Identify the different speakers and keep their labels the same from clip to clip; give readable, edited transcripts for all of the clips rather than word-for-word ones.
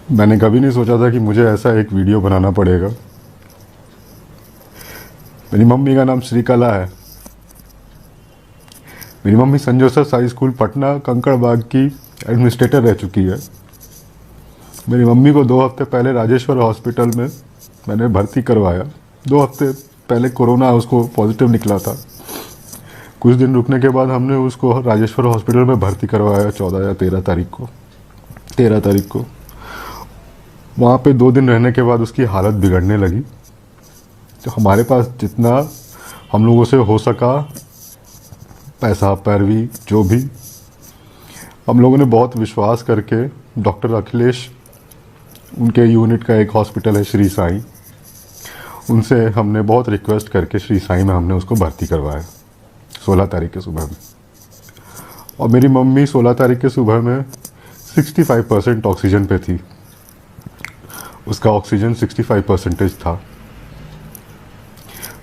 Speaker 1: मैंने कभी नहीं सोचा था कि मुझे ऐसा एक वीडियो बनाना पड़ेगा। मेरी मम्मी का नाम श्रीकला है। मेरी mummy Saint Joseph high school Patna Kankarbagh की एडमिनिस्ट्रेटर रह चुकी है। मेरी मम्मी को 2 हफ्ते पहले राजेश्वर हॉस्पिटल में मैंने भर्ती करवाया। 2 हफ्ते पहले कोरोना उसको पॉजिटिव निकला था। कुछ दिन रुकने के बाद हमने उसको राजेश्वर हॉस्पिटल में भर्ती करवाया 14 या 13 तारीख को। वहाँ पे 2 दिन रहने के बाद उसकी हालत बिगड़ने लगी। तो हमारे पास जितना हम लोगों से हो सका, पैसा पैरवी जो भी, हम लोगों ने बहुत विश्वास करके डॉक्टर अखिलेश, उनके यूनिट का एक हॉस्पिटल है श्री साईं, उनसे हमने बहुत रिक्वेस्ट करके श्री साईं में हमने उसको भर्ती करवाया 16 तारीख के सुबह में। और मेरी मम्मी 16 तारीख के सुबह में 65% ऑक्सीजन पे थी। उसका ऑक्सीजन 65% था।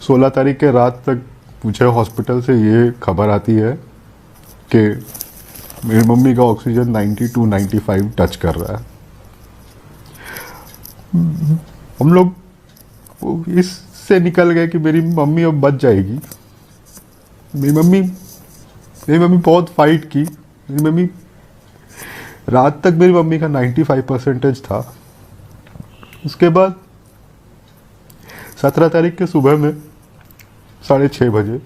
Speaker 1: 16 तारीख के रात तक मुझे हॉस्पिटल से ये खबर आती है कि मेरी मम्मी का ऑक्सीजन 92-95 टच कर रहा है। हम लोग इससे निकल गए कि मेरी मम्मी अब बच जाएगी। मेरी मम्मी बहुत फाइट की। मेरी मम्मी रात तक मेरी मम्मी का 95% था। उसके बाद 17 तारीख के सुबह में 6:30 बजे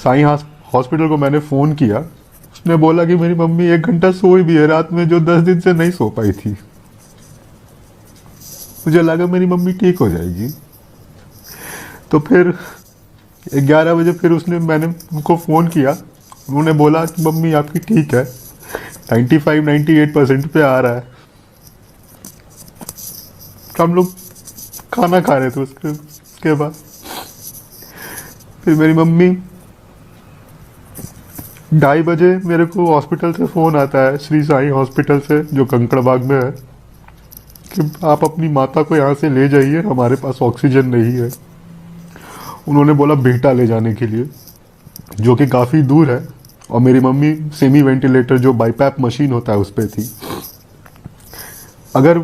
Speaker 1: साईं हॉस्पिटल को मैंने फ़ोन किया। उसने बोला कि मेरी मम्मी 1 घंटा सोई भी है रात में, जो 10 दिन से नहीं सो पाई थी। मुझे लगा मेरी मम्मी ठीक हो जाएगी। तो फिर 11 बजे फिर मैंने उनको फ़ोन किया। उन्होंने बोला कि मम्मी आपकी ठीक है, 95-98% पे आ रहा है। हम लोग खाना खा रहे थे उसके बाद फिर मेरी मम्मी 2:30 बजे मेरे को हॉस्पिटल से फ़ोन आता है, श्री साईं हॉस्पिटल से जो कंकड़बाग में है, कि आप अपनी माता को यहाँ से ले जाइए, हमारे पास ऑक्सीजन नहीं है। उन्होंने बोला बेटा ले जाने के लिए, जो कि काफ़ी दूर है। और मेरी मम्मी सेमी वेंटिलेटर जो बाईपैप मशीन होता है उस पर थी। अगर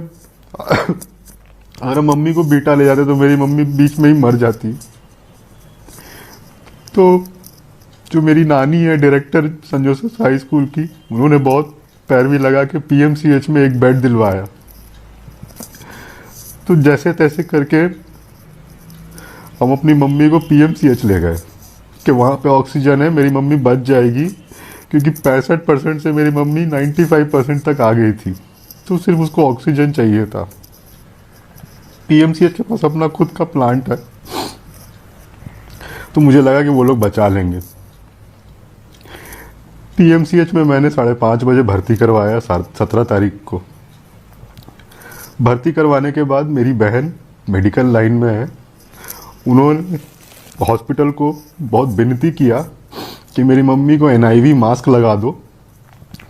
Speaker 1: मम्मी को बेटा ले जाते तो मेरी मम्मी बीच में ही मर जाती। तो जो मेरी नानी है director Saint Joseph high school की, उन्होंने बहुत पैरवी लगा के पीएमसीएच में एक बेड दिलवाया। तो जैसे तैसे करके हम अपनी मम्मी को पीएमसीएच ले गए कि वहाँ पे ऑक्सीजन है, मेरी मम्मी बच जाएगी। क्योंकि 65% से मेरी मम्मी 95% तक आ गई थी, तो सिर्फ उसको ऑक्सीजन चाहिए था। पीएमसीएच के पास अपना खुद का प्लांट है, तो मुझे लगा कि वो लोग बचा लेंगे। पीएमसीएच में मैंने 5:30 बजे भर्ती करवाया 17 तारीख को। भर्ती करवाने के बाद मेरी बहन मेडिकल लाइन में है। उन्होंने हॉस्पिटल को बहुत विनती किया कि मेरी मम्मी को एनआईवी मास्क लगा दो।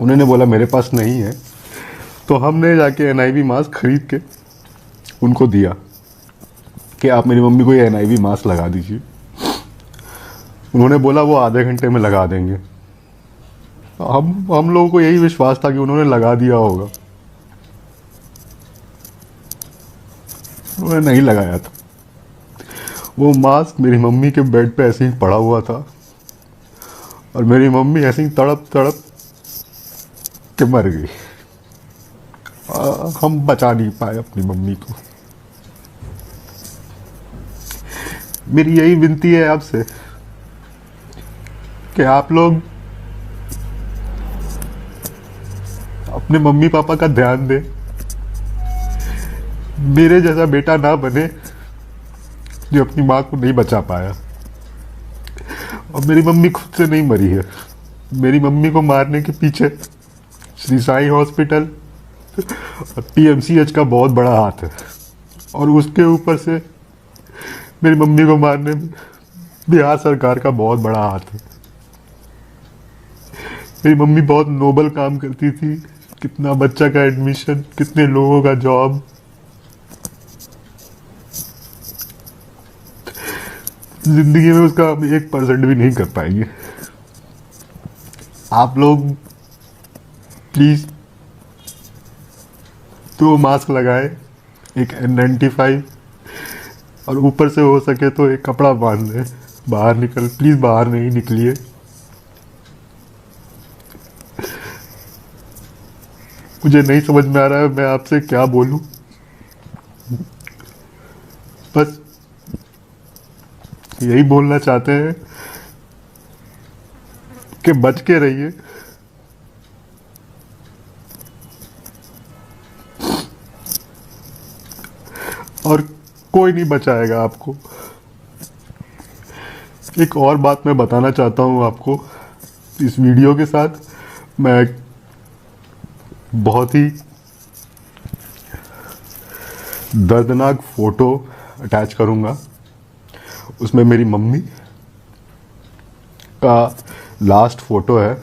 Speaker 1: उन्होंने बोला मेरे पास नहीं है। तो हमने जाके एनआईवी मास्क खरीद के उनको दिया कि आप मेरी मम्मी को ये एनआईवी मास्क लगा दीजिए। उन्होंने बोला वो आधे घंटे में लगा देंगे। हम लोगों को यही विश्वास था कि उन्होंने लगा दिया होगा। उन्होंने नहीं लगाया था। वो मास्क मेरी मम्मी के बेड पे ऐसे ही पड़ा हुआ था और मेरी मम्मी ऐसे ही तड़प तड़प के मर गई। हम बचा नहीं पाए अपनी मम्मी को। मेरी यही विनती है आपसे कि आप लोग अपने मम्मी पापा का ध्यान दें। मेरे जैसा बेटा ना बने जो अपनी माँ को नहीं बचा पाया। और मेरी मम्मी खुद से नहीं मरी है। मेरी मम्मी को मारने के पीछे श्री साईं हॉस्पिटल और पीएमसीएच का बहुत बड़ा हाथ है। और उसके ऊपर से मेरी मम्मी को मारने में बिहार सरकार का बहुत बड़ा हाथ है। मेरी मम्मी बहुत नोबल काम करती थी। कितना बच्चा का एडमिशन, कितने लोगों का जॉब। जिंदगी में उसका हम 1% भी नहीं कर पाएंगे। आप लोग प्लीज 2 मास्क लगाए, एक N95, और ऊपर से हो सके तो एक कपड़ा बांध दे। बाहर निकल, प्लीज़ बाहर नहीं निकलिए। मुझे नहीं समझ में आ रहा है मैं आपसे क्या बोलूं। बस यही बोलना चाहते हैं कि बच के रहिए। और कोई नहीं बचाएगा आपको। एक और बात मैं बताना चाहता हूँ आपको। इस वीडियो के साथ मैं एक बहुत ही दर्दनाक फ़ोटो अटैच करूँगा। उसमें मेरी मम्मी का लास्ट फ़ोटो है,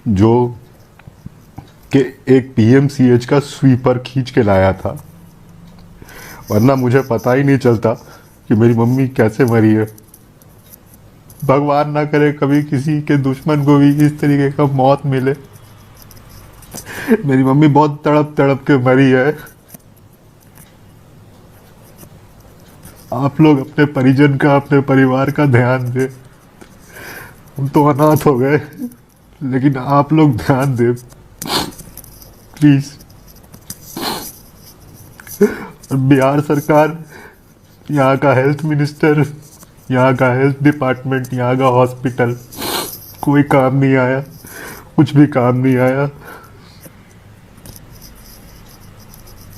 Speaker 1: जो कि एक PMCH का स्वीपर खींच के लाया था, वरना मुझे पता ही नहीं चलता कि मेरी मम्मी कैसे मरी है। भगवान ना करे कभी किसी के दुश्मन को भी इस तरीके का मौत मिले। मेरी मम्मी बहुत तड़प तड़प के मरी है। आप लोग अपने परिजन का, अपने परिवार का ध्यान दें। हम तो अनाथ हो गए, लेकिन आप लोग ध्यान दें प्लीज। बिहार सरकार, यहाँ का हेल्थ मिनिस्टर, यहाँ का हेल्थ डिपार्टमेंट, यहाँ का हॉस्पिटल, कोई काम नहीं आया, कुछ भी काम नहीं आया।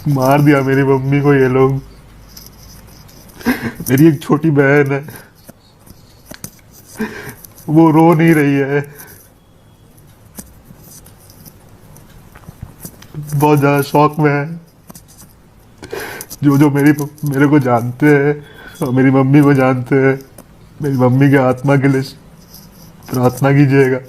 Speaker 1: मार दिया मेरी मम्मी को ये लोग। मेरी एक छोटी बहन है, वो रो नहीं रही है। बहुत ज़्यादा शौक में है। जो मेरे को जानते हैं और मेरी मम्मी को जानते हैं, मेरी मम्मी के आत्मा के लिए प्रार्थना कीजिएगा।